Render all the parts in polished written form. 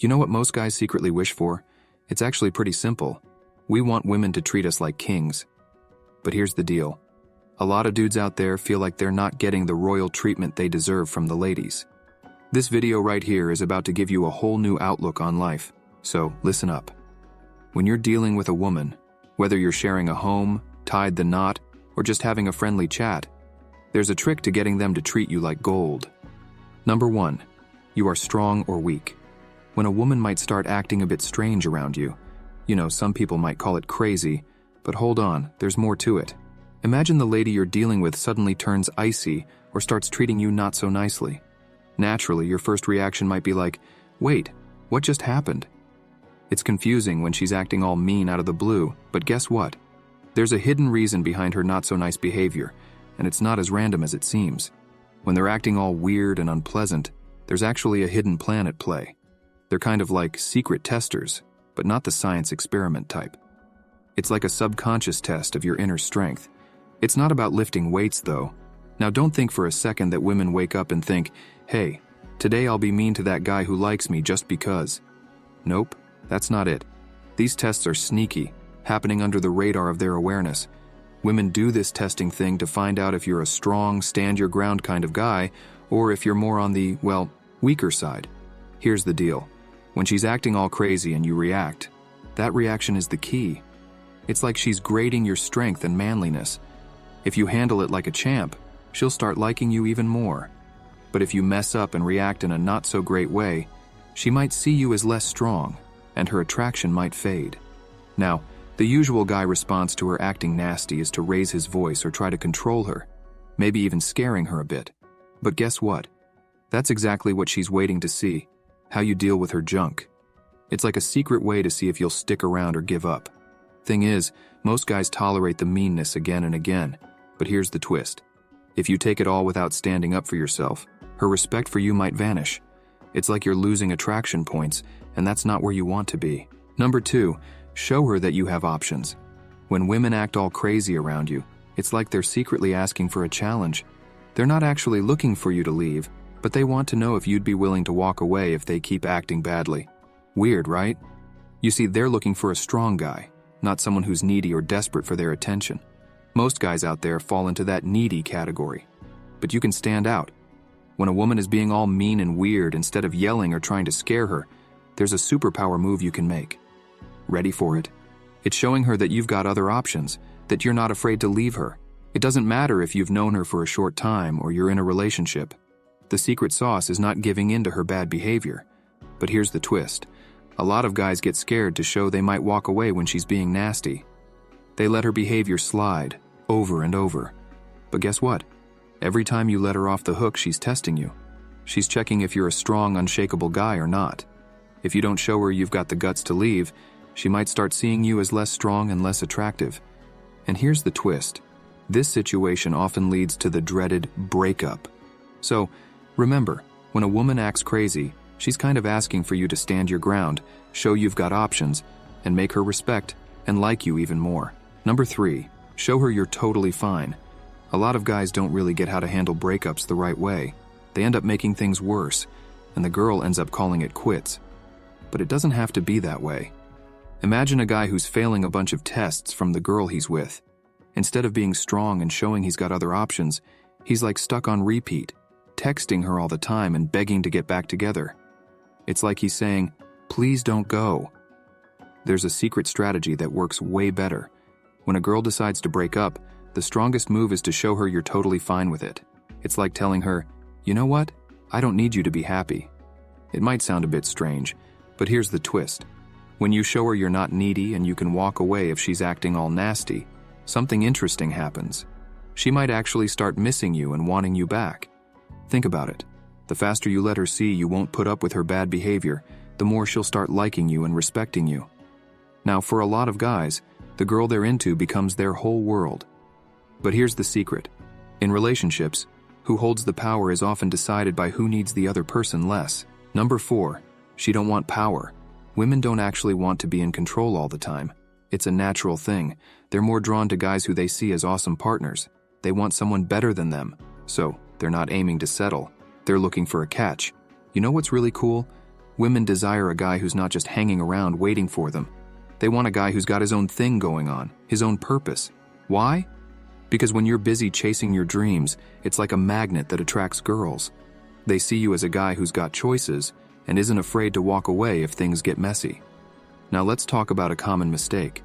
You know what most guys secretly wish for? It's actually pretty simple. We want women to treat us like kings. But here's the deal. A lot of dudes out there feel like they're not getting the royal treatment they deserve from the ladies. This video right here is about to give you a whole new outlook on life, so listen up. When you're dealing with a woman, whether you're sharing a home, tied the knot, or just having a friendly chat, there's a trick to getting them to treat you like gold. Number 1, you are strong or weak. When a woman might start acting a bit strange around you, some people might call it crazy, but hold on, there's more to it. Imagine the lady you're dealing with suddenly turns icy or starts treating you not so nicely. Naturally, your first reaction might be like, wait, what just happened? It's confusing when she's acting all mean out of the blue, but guess what? There's a hidden reason behind her not so nice behavior, and it's not as random as it seems. When they're acting all weird and unpleasant, there's actually a hidden plan at play. They're kind of like secret testers, but not the science experiment type. It's like a subconscious test of your inner strength. It's not about lifting weights, though. Now don't think for a second that women wake up and think, hey, today I'll be mean to that guy who likes me just because. Nope, that's not it. These tests are sneaky, happening under the radar of their awareness. Women do this testing thing to find out if you're a strong, stand-your-ground kind of guy, or if you're more on the, weaker side. Here's the deal. When she's acting all crazy and you react, that reaction is the key. It's like she's grading your strength and manliness. If you handle it like a champ, she'll start liking you even more. But if you mess up and react in a not-so-great way, she might see you as less strong, and her attraction might fade. Now, the usual guy response to her acting nasty is to raise his voice or try to control her, maybe even scaring her a bit. But guess what? That's exactly what she's waiting to see, how you deal with her junk. It's like a secret way to see if you'll stick around or give up. Thing is, most guys tolerate the meanness again and again, but here's the twist. If you take it all without standing up for yourself, her respect for you might vanish. It's like you're losing attraction points, and that's not where you want to be. Number 2, show her that you have options. When women act all crazy around you, it's like they're secretly asking for a challenge. They're not actually looking for you to leave, but they want to know if you'd be willing to walk away if they keep acting badly. Weird, right? You see, they're looking for a strong guy, not someone who's needy or desperate for their attention. Most guys out there fall into that needy category. But you can stand out. When a woman is being all mean and weird instead of yelling or trying to scare her, there's a superpower move you can make. Ready for it? It's showing her that you've got other options, that you're not afraid to leave her. It doesn't matter if you've known her for a short time or you're in a relationship. The secret sauce is not giving in to her bad behavior. But here's the twist. A lot of guys get scared to show they might walk away when she's being nasty. They let her behavior slide, over and over. But guess what? Every time you let her off the hook, she's testing you. She's checking if you're a strong, unshakable guy or not. If you don't show her you've got the guts to leave, she might start seeing you as less strong and less attractive. And here's the twist. This situation often leads to the dreaded breakup. So, remember, when a woman acts crazy, she's kind of asking for you to stand your ground, show you've got options, and make her respect and like you even more. Number 3, show her you're totally fine. A lot of guys don't really get how to handle breakups the right way. They end up making things worse, and the girl ends up calling it quits. But it doesn't have to be that way. Imagine a guy who's failing a bunch of tests from the girl he's with. Instead of being strong and showing he's got other options, he's like stuck on repeat, texting her all the time and begging to get back together. It's like he's saying, please don't go. There's a secret strategy that works way better. When a girl decides to break up, the strongest move is to show her you're totally fine with it. It's like telling her, you know what? I don't need you to be happy. It might sound a bit strange, but here's the twist. When you show her you're not needy and you can walk away if she's acting all nasty, something interesting happens. She might actually start missing you and wanting you back. Think about it. The faster you let her see you won't put up with her bad behavior, the more she'll start liking you and respecting you. Now, for a lot of guys, the girl they're into becomes their whole world. But here's the secret. In relationships, who holds the power is often decided by who needs the other person less. Number 4, she don't want power. Women don't actually want to be in control all the time. It's a natural thing. They're more drawn to guys who they see as awesome partners. They want someone better than them. So, they're not aiming to settle. They're looking for a catch. You know what's really cool? Women desire a guy who's not just hanging around waiting for them. They want a guy who's got his own thing going on, his own purpose. Why? Because when you're busy chasing your dreams, it's like a magnet that attracts girls. They see you as a guy who's got choices and isn't afraid to walk away if things get messy. Now let's talk about a common mistake.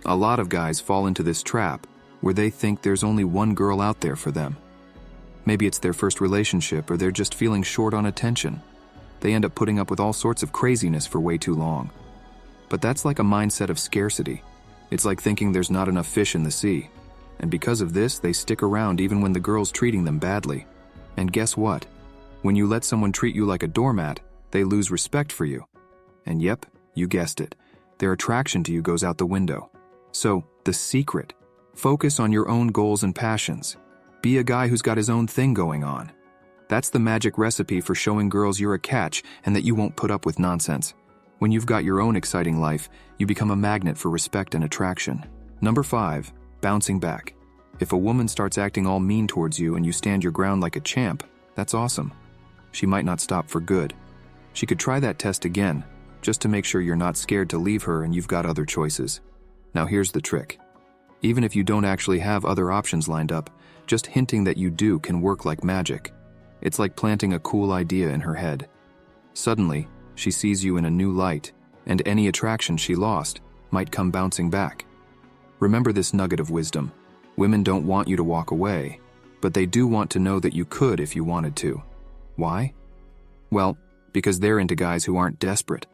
A lot of guys fall into this trap where they think there's only one girl out there for them. Maybe it's their first relationship or they're just feeling short on attention. They end up putting up with all sorts of craziness for way too long. But that's like a mindset of scarcity. It's like thinking there's not enough fish in the sea. And because of this, they stick around even when the girl's treating them badly. And guess what? When you let someone treat you like a doormat, they lose respect for you. And yep, you guessed it. Their attraction to you goes out the window. So, the secret. Focus on your own goals and passions. Be a guy who's got his own thing going on. That's the magic recipe for showing girls you're a catch and that you won't put up with nonsense. When you've got your own exciting life, you become a magnet for respect and attraction. Number 5, bouncing back. If a woman starts acting all mean towards you and you stand your ground like a champ, that's awesome. She might not stop for good. She could try that test again, just to make sure you're not scared to leave her and you've got other choices. Now here's the trick. Even if you don't actually have other options lined up, just hinting that you do can work like magic. It's like planting a cool idea in her head. Suddenly, she sees you in a new light, and any attraction she lost might come bouncing back. Remember this nugget of wisdom. Women don't want you to walk away, but they do want to know that you could if you wanted to. Why? Well, because they're into guys who aren't desperate.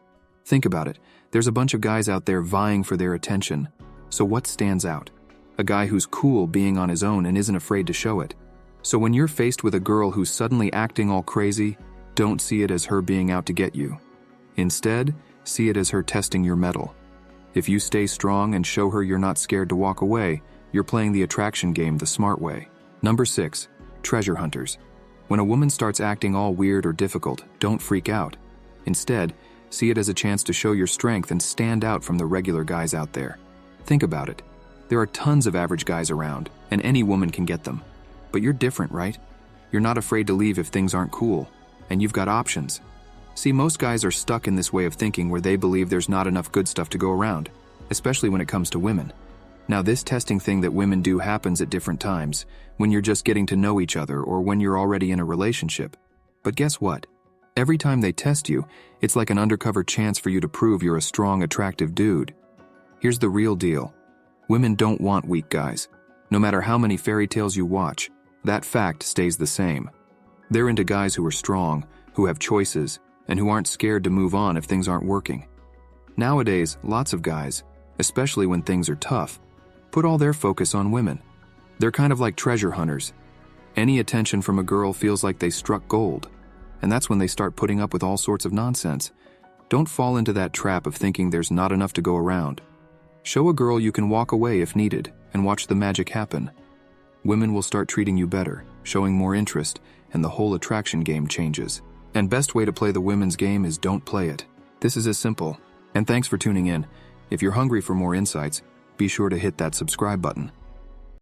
Think about it. There's a bunch of guys out there vying for their attention. So what stands out? A guy who's cool being on his own and isn't afraid to show it. So when you're faced with a girl who's suddenly acting all crazy, don't see it as her being out to get you. Instead, see it as her testing your mettle. If you stay strong and show her you're not scared to walk away, you're playing the attraction game the smart way. Number 6, treasure hunters. When a woman starts acting all weird or difficult, don't freak out. Instead, see it as a chance to show your strength and stand out from the regular guys out there. Think about it. There are tons of average guys around, and any woman can get them. But you're different, right? You're not afraid to leave if things aren't cool, and you've got options. See, most guys are stuck in this way of thinking where they believe there's not enough good stuff to go around, especially when it comes to women. Now, this testing thing that women do happens at different times, when you're just getting to know each other or when you're already in a relationship. But guess what? Every time they test you, it's like an undercover chance for you to prove you're a strong, attractive dude. Here's the real deal. Women don't want weak guys. No matter how many fairy tales you watch, that fact stays the same. They're into guys who are strong, who have choices, and who aren't scared to move on if things aren't working. Nowadays, lots of guys, especially when things are tough, put all their focus on women. They're kind of like treasure hunters. Any attention from a girl feels like they struck gold, and that's when they start putting up with all sorts of nonsense. Don't fall into that trap of thinking there's not enough to go around. Show a girl you can walk away if needed, and watch the magic happen. Women will start treating you better, showing more interest, and the whole attraction game changes. And best way to play the women's game is don't play it. This is as simple. And thanks for tuning in. If you're hungry for more insights, be sure to hit that subscribe button.